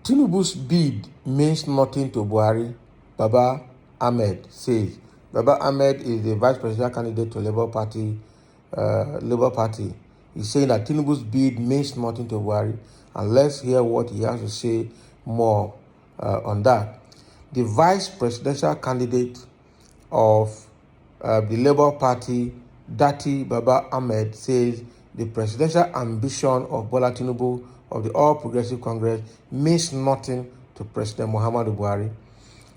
Tinubu's bid means nothing to Buhari, Baba Ahmed says. Baba Ahmed is the vice presidential candidate to Labour Party. He's saying that Tinubu's bid means nothing to Buhari, and let's hear what he has to say more on that. The vice presidential candidate of the Labour Party, Datti Baba Ahmed, says the presidential ambition of Bola Tinubu of the All Progressive Congress means nothing to President Muhammadu Buhari.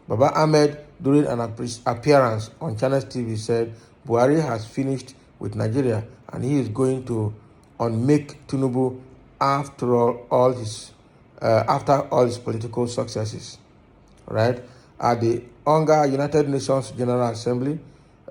Baba Ahmed, during an appearance on Channels TV, said Buhari has finished with Nigeria and he is going to unmake Tinubu after all his political successes. Right? At the Onga United Nations General Assembly,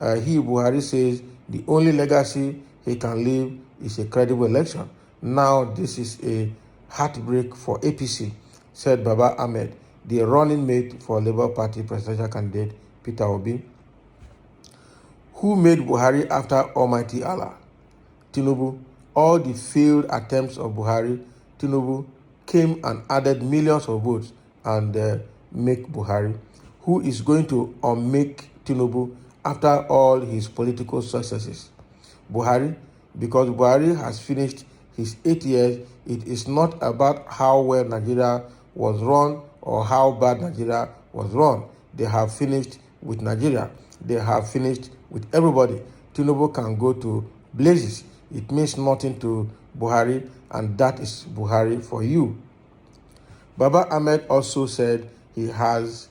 Buhari says the only legacy he can leave is a credible election. Now this is a heartbreak for APC, said Baba Ahmed, the running mate for Labour Party presidential candidate Peter Obi. Who made Buhari after Almighty Allah? Tinubu. All the failed attempts of Buhari, Tinubu came and added millions of votes and make Buhari. Who is going to unmake Tinubu after all his political successes? Buhari. Because Buhari has finished his 8 years, it is not about how well Nigeria was run or how bad Nigeria was run. They have finished with Nigeria. They have finished with everybody. Tinubu can go to blazes. It means nothing to Buhari, and that is Buhari for you. Baba Ahmed also said he has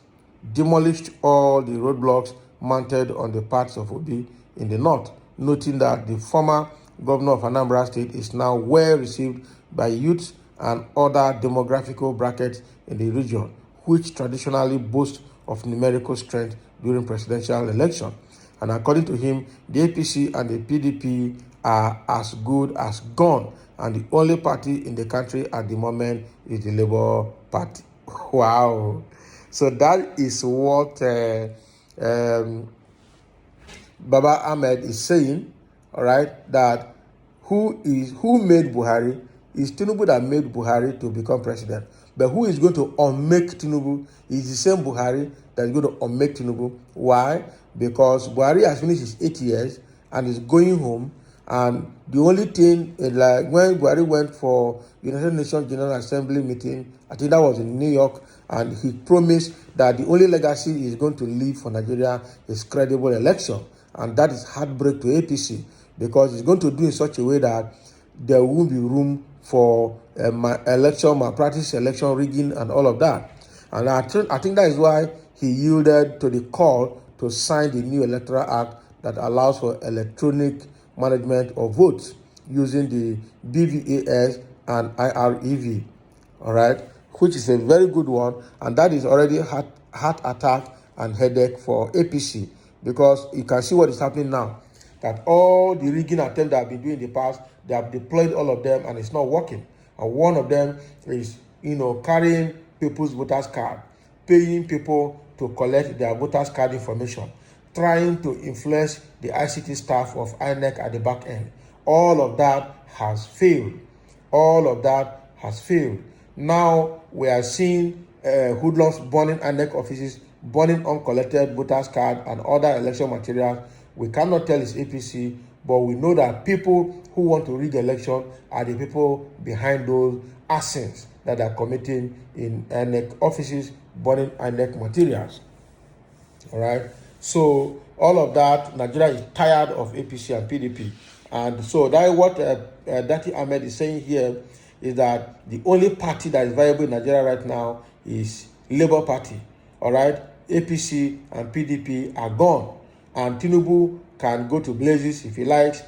demolished all the roadblocks mounted on the paths of Obi in the north, noting that the former governor of Anambra State is now well received by youths and other demographical brackets in the region, which traditionally boast of numerical strength during presidential election. And according to him, the APC and the PDP are as good as gone, and the only party in the country at the moment is the Labour Party. Wow. So that is what Baba Ahmed is saying, all right, that who made Buhari? Is Tinubu that made Buhari to become president. But who is going to unmake Tinubu is the same Buhari that is going to unmake Tinubu. Why? Because Buhari has finished his 8 years and is going home. And the only thing, like when Buhari went for United Nations General Assembly meeting, I think that was in New York, and he promised that the only legacy he is going to leave for Nigeria is credible election. And that is heartbreak to APC, because it's going to do in such a way that there won't be room for election malpractice, election rigging, and all of that. And I think that is why he yielded to the call to sign the new Electoral Act that allows for electronic management of votes using the BVAS and IREV, all right, which is a very good one, and that is already heart attack and headache for APC, because you can see what is happening now, that all the rigging attempts that have been doing in the past, they have deployed all of them and it's not working. And one of them is, carrying people's voters card, paying people to collect their voters card information, trying to influence the ICT staff of INEC at the back end. All of that has failed. All of that has failed. Now we are seeing hoodlums burning INEC offices, burning uncollected voters card and other election materials. We cannot tell it's APC, but we know that people who want to rig election are the people behind those assassins that are committing in INEC offices, burning INEC materials. All right. So all of that, Nigeria is tired of APC and PDP. And so that is what Datti Ahmed is saying here, is that the only party that is viable in Nigeria right now is Labour Party. All right. APC and PDP are gone. And Tinubu can go to blazes if he likes.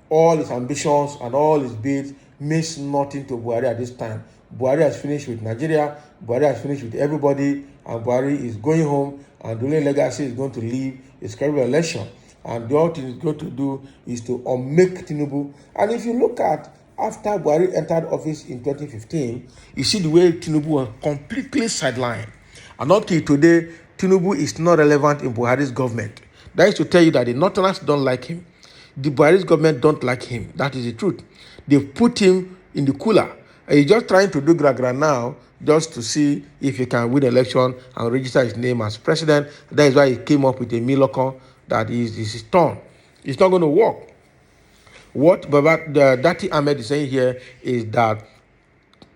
All his ambitions and all his bids means nothing to Buhari at this time. Buhari has finished with Nigeria. Buhari has finished with everybody. And Buhari is going home. And the only legacy is going to leave is credible election. And the other thing he's going to do is to unmake Tinubu. And if you look at after Buhari entered office in 2015, you see the way Tinubu was completely sidelined. And up till today, Tinubu is not relevant in Buhari's government. That is to tell you that the Northerners don't like him. The Buhari's government don't like him. That is the truth. They've put him in the cooler. And he's just trying to do gra now just to see if he can win the election and register his name as president. That is why he came up with a miracle that is his turn. It's not going to work. What Datti Ahmed is saying here is that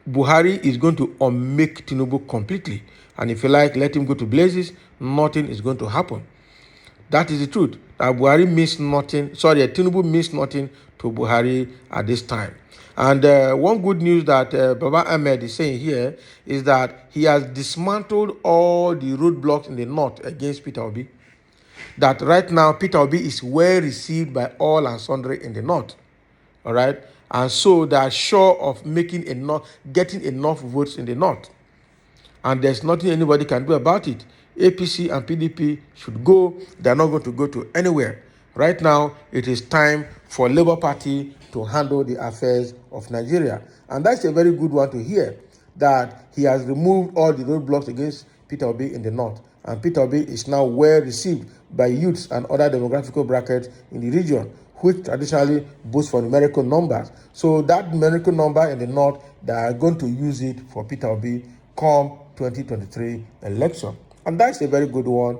Buhari is going to unmake Tinubu completely. And if you like, let him go to blazes, nothing is going to happen. That is the truth. That Buhari means nothing. Sorry, Tinubu means nothing to Buhari at this time. And one good news that Baba Ahmed is saying here is that he has dismantled all the roadblocks in the north against Peter Obi. That right now Peter Obi is well received by all and sundry in the north. All right, and so they are sure of getting enough votes in the north, and there's nothing anybody can do about it. APC and PDP should go. They're not going to go to anywhere. Right now, it is time for Labour Party to handle the affairs of Nigeria, and that's a very good one to hear. That he has removed all the roadblocks against Peter Obi in the north, and Peter Obi is now well received by youths and other demographical brackets in the region, which traditionally boasts for numerical numbers. So that numerical number in the north, they are going to use it for Peter Obi come 2023 election. And that's a very good one,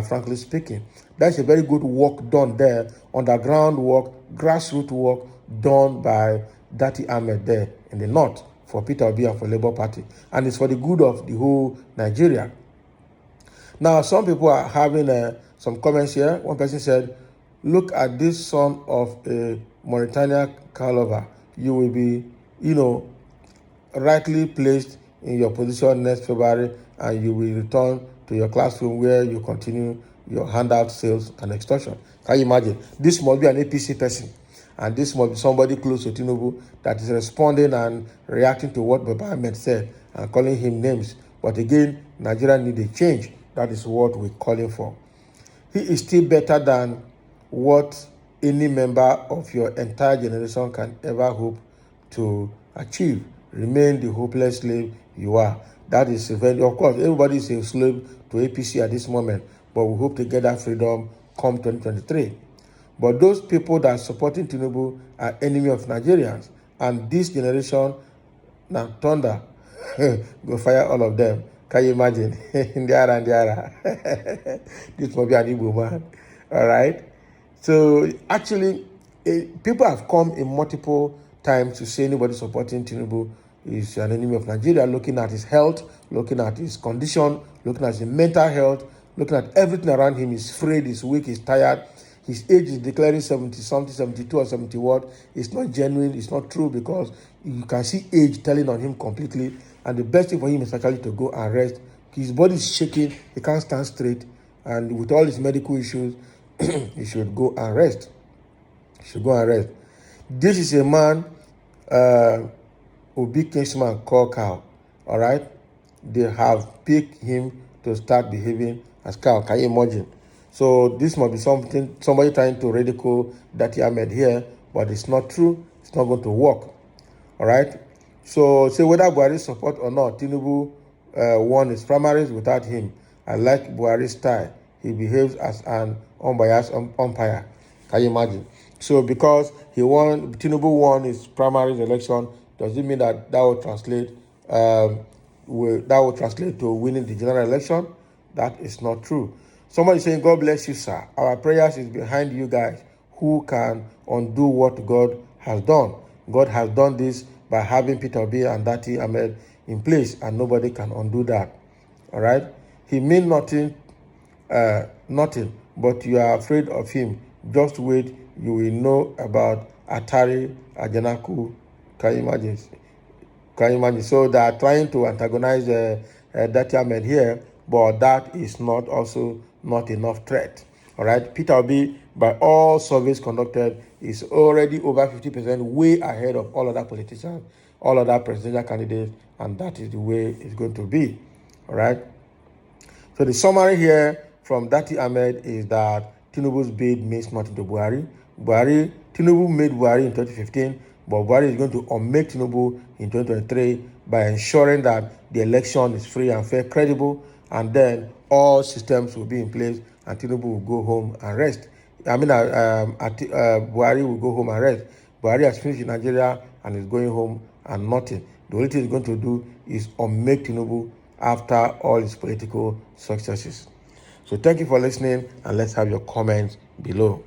frankly speaking. That's a very good work done there, underground work, grassroots work done by Datti Ahmed there in the north for Peter Obi and for Labour Party. And it's for the good of the whole Nigeria. Now, some people are having some comments here. One person said, look at this son of a Mauritania caliber. You will be, rightly placed in your position next February, and you will return to your classroom where you continue your handout sales and extortion. Can you imagine? This must be an APC person, and this must be somebody close to Tinubu that is responding and reacting to what Baba Ahmed said and calling him names. But again, Nigeria needs a change. That is what we're calling for. He is still better than what any member of your entire generation can ever hope to achieve. Remain the hopeless slave you are. That is very, of course, everybody is a slave to APC at this moment, but we hope to get that freedom come 2023. But those people that are supporting Tinubu are enemy of Nigerians, and this generation, now thunder, go fire all of them. Can you imagine? Ndiara. This must be an Igbo man. All right? So actually, people have come in multiple times to say anybody supporting Tinubu is an enemy of Nigeria, looking at his health, looking at his condition, looking at his mental health, looking at everything around him. He's frayed, he's weak, he's tired. His age is declaring 70-something, 72 or 70 what. It's not genuine, it's not true, because you can see age telling on him completely. And the best thing for him is actually to go and rest. His body is shaking, he can't stand straight. And with all his medical issues, he should go and rest. He should go and rest. This is a man, Obi Kingsman called cow. All right? They have picked him to start behaving as cow. Can you imagine? So this must be somebody trying to ridicule Datti Ahmed here, but it's not true. It's not going to work. All right? So whether Buhari support or not, Tinubu won his primaries without him. I like Buhari's style. He behaves as an unbiased umpire. Can you imagine? So because Tinubu won his primaries election, does it mean that will translate to winning the general election? That is not true. Somebody saying, God bless you, sir. Our prayers is behind you guys. Who can undo what God has done? God has done this by having Peter Obi and Datti Ahmed in place, and nobody can undo that. All right? He means nothing, but you are afraid of him. Just wait, you will know about Atari Ajanaku. Can you imagine? Can you imagine? So they are trying to antagonize Datti Ahmed here, but that is not enough threat. All right? Peter Obi, by all surveys conducted, is already over 50%, way ahead of all other politicians, all other presidential candidates, and that is the way it's going to be. All right? So the summary here from Datti Ahmed is that Tinubu's bid means nothing to Buhari. Tinubu made Buhari in 2015, but Buhari is going to unmake Tinubu in 2023 by ensuring that the election is free and fair, credible, and then all systems will be in place and Tinubu will go home and rest. Buhari will go home and rest. Buhari has finished in Nigeria and is going home and nothing. The only thing he's going to do is unmake Tinubu after all his political successes. So thank you for listening, and let's have your comments below.